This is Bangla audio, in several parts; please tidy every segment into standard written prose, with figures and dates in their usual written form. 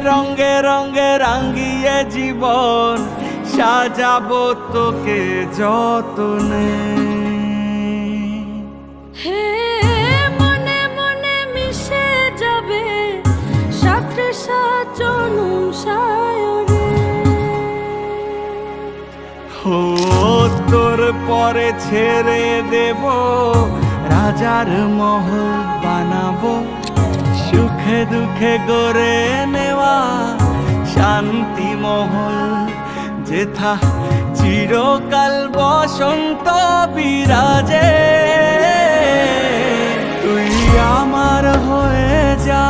রঙে রঙে রাঙিয়ে জীবন সাজাবো তোকে যতনে। হে মনে মনে মিশে যাবে সাথে সাজনুম সায়রে। ও তোর পরে ছেড়ে দেব রাজার মহল বানাবো, সুখে দুঃখে গড়ে নেওয়া শান্তি মহল, যেথা চিরকাল বসন্ত বিরাজে। তুই আমার হয়ে যা,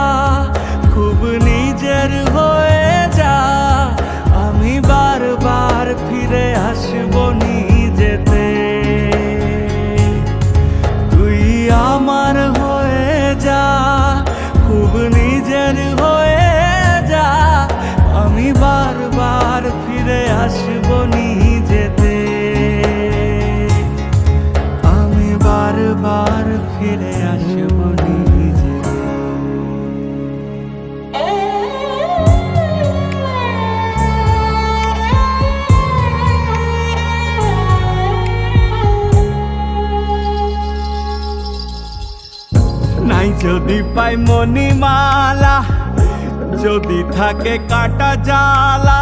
খুব নিজের হয়ে যা, আমি বারবার ফিরে আসবো নিজেতে। তুই আমার হয়ে যা, খুব নিজের হয়ে যা, আমি বারবার ফিরে আসবো নিজেতে। আমি বারবার ফিরে আসবো নিজেতে। নাই যদি পাই মণিমালা, যদি থাকে কাটা জালা,